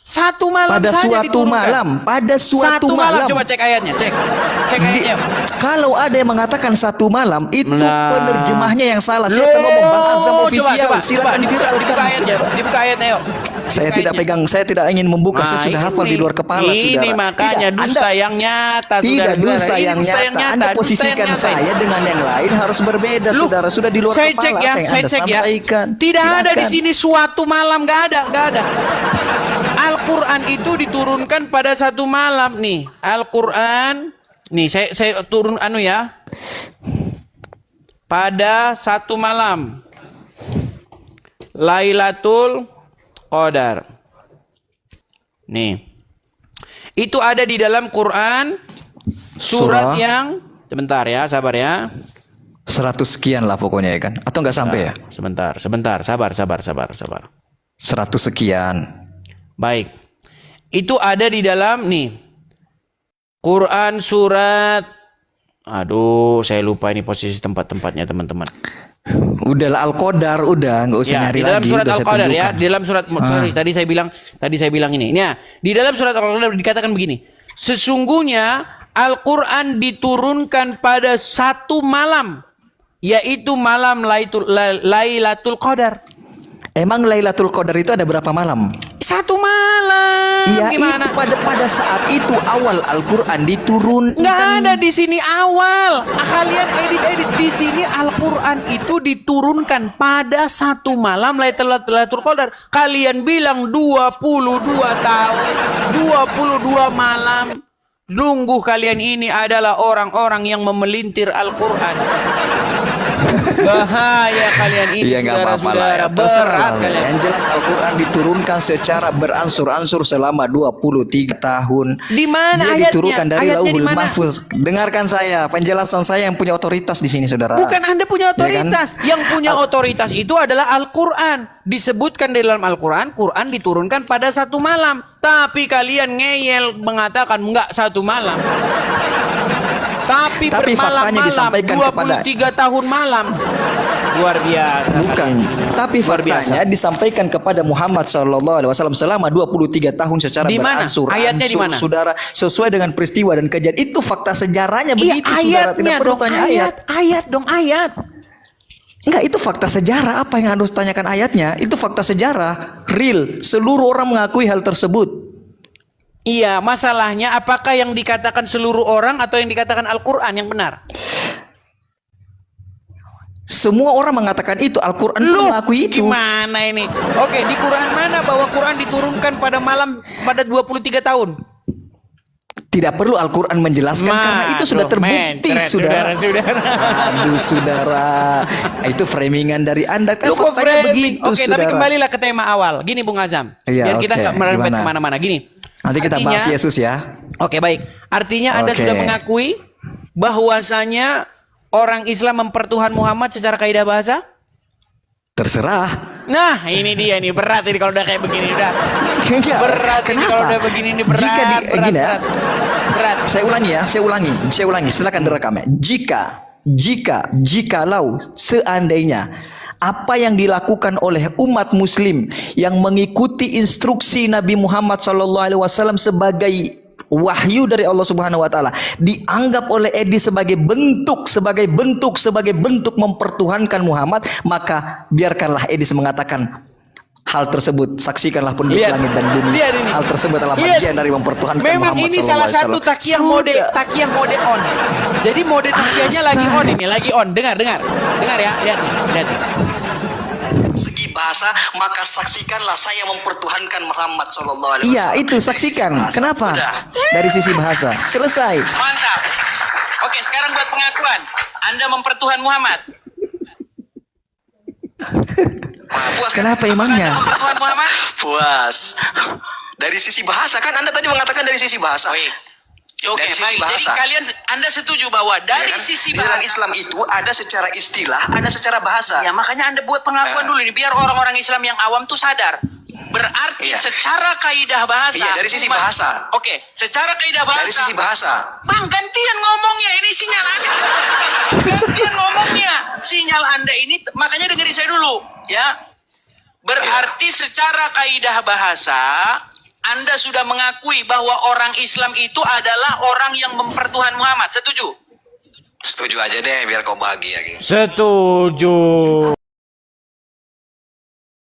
Satu malam Pada saja suatu diturunkan. malam, pada suatu malam. Coba cek ayatnya, cek ayatnya. Kalau ada yang mengatakan satu malam, itu penerjemahnya yang salah. Siapa ngomong? Bang Azam official. Silakan dibuka ayatnya, dibuka ayatnya yuk. Saya tidak ingin membuka. Saya sudah hafal di luar kepala, saudara. Ini makanya dusta yang nyata, tidak dusta yang nyata. Anda posisikan saya dengan yang lain harus berbeda, saudara. Sudah di luar saya kepala. cek ya, saya cek ya. Tidak ada di sini suatu malam, nggak ada. Al-Quran itu diturunkan pada satu malam nih. Al-Quran, nih saya turun ya. Pada satu malam. Lailatul Qadar. Nih. Itu ada di dalam Quran surat yang sebentar ya, sabar ya. 100 sekian lah pokoknya ya kan. Atau nggak sampai ya? Sebentar, sabar. 100 sekian. Baik. Itu ada di dalam nih. Quran surat, aduh saya lupa ini posisi tempat-tempatnya teman-teman. Udahlah Al-Qadar, udah nggak usah nyari lagi. Di dalam surat Al-Qadar ya, di dalam surat sorry, tadi saya bilang ini. Nah, di dalam surat Al-Qadar dikatakan begini. Sesungguhnya Al-Quran diturunkan pada satu malam, yaitu malam Lailatul Qadar. Emang Lailatul Qadar itu ada berapa malam? Satu malam. Iya, gimana? itu pada saat itu awal Al-Quran diturunkan. Nggak ada di sini awal. Kalian edit di sini Al-Quran itu diturunkan pada satu malam Lailatul Qadar. Kalian bilang 22 tahun, 22 malam. Sungguh kalian ini adalah orang-orang yang memelintir Al-Quran. Bahaya kalian ini, saudara-saudara. Berat kalian. Yang jelas Al-Quran diturunkan secara beransur-ansur selama 23 tahun. Di mana Dia ayatnya? diturunkan dari Ayatnya Lauhul di mana? Mahfuz. Dengarkan saya, penjelasan saya yang punya otoritas di sini, saudara. Bukan Anda punya otoritas. Ya kan? Yang punya otoritas itu adalah Al-Quran. Disebutkan di dalam Al-Quran, Quran diturunkan pada satu malam. Tapi kalian ngeyel mengatakan enggak satu malam. Tapi faktanya disampaikan 23 tahun malam. Luar biasa. Bukan, tapi faktanya disampaikan kepada Muhammad SAW selama 23 tahun secara beransur. Ayatnya di mana? Saudara, sesuai dengan peristiwa dan kejadian. Itu fakta sejarahnya Iya, begitu, saudara. Tidak perlu tanya ayat. Ayat. Enggak, itu fakta sejarah. Apa yang harus tanyakan ayatnya? Itu fakta sejarah, real. Seluruh orang mengakui hal tersebut. Iya, masalahnya apakah yang dikatakan seluruh orang atau yang dikatakan Al-Quran yang benar? Semua orang mengatakan itu. Al-Quran mengakui itu. Gimana ini? Oke, di Quran mana bahwa Quran diturunkan pada malam pada 23 tahun? Tidak perlu Al-Quran menjelaskan karena itu sudah terbukti, saudara. Aduh, saudara. Itu framingan dari Anda. Kan faktanya begitu, Oke, saudara. tapi kembalilah ke tema awal. Gini, Bung Azam. Biar kita nggak merembet kemana-mana. Gini. Nanti kita bahas Yesus ya. Oke, baik. Artinya Anda sudah mengakui bahwasanya orang Islam mempertuhan Muhammad secara kaidah bahasa? Terserah. Nah, ini dia nih, berat ini kalau udah kayak begini udah. Berat ini kalau udah begini ini berat. Berat. Saya ulangi. Silakan direkam ya. Jikalau seandainya apa yang dilakukan oleh umat muslim yang mengikuti instruksi Nabi Muhammad SAW sebagai wahyu dari Allah Subhanahu wa taala dianggap oleh Edi sebagai bentuk mempertuhankan Muhammad, maka biarkanlah Edi mengatakan hal tersebut. Saksikanlah penduduk langit dan bumi. Hal tersebut adalah bagian dari mempertuhankan Memang Muhammad. Memang ini salah satu takiyah mode on. Jadi mode takiyahnya lagi on ini, lagi on. Dengar ya, lihat nih. Segi bahasa, maka saksikanlah saya mempertuhankan Muhammad SAW. Iya, itu saksikan. Kenapa? Dari sisi bahasa. Selesai. Mantap. Oke, sekarang buat pengakuan. Anda mempertuhan Muhammad. Puas. Kenapa emangnya? Mempertuhan Muhammad? Puas. Dari sisi bahasa kan Anda tadi mengatakan dari sisi bahasa. Oke, dari sisi bahasa. Jadi Anda setuju bahwa dari sisi bahasa dalam Islam itu ada secara istilah, ada secara bahasa. Ya, makanya Anda buat pengakuan dulu ini biar orang-orang Islam yang awam tuh sadar. Berarti secara kaidah bahasa. Iya, dari sisi bahasa. Oke, secara kaidah bahasa. Dari sisi bahasa. Bang, gantian ngomongnya, ini sinyal Anda. Gantian ngomongnya. Sinyal Anda ini, makanya dengerin saya dulu, ya. Berarti secara kaidah bahasa, Anda sudah mengakui bahwa orang Islam itu adalah orang yang mempertuhan Muhammad. Setuju? Setuju aja deh biar kau bahagia gitu. Setuju.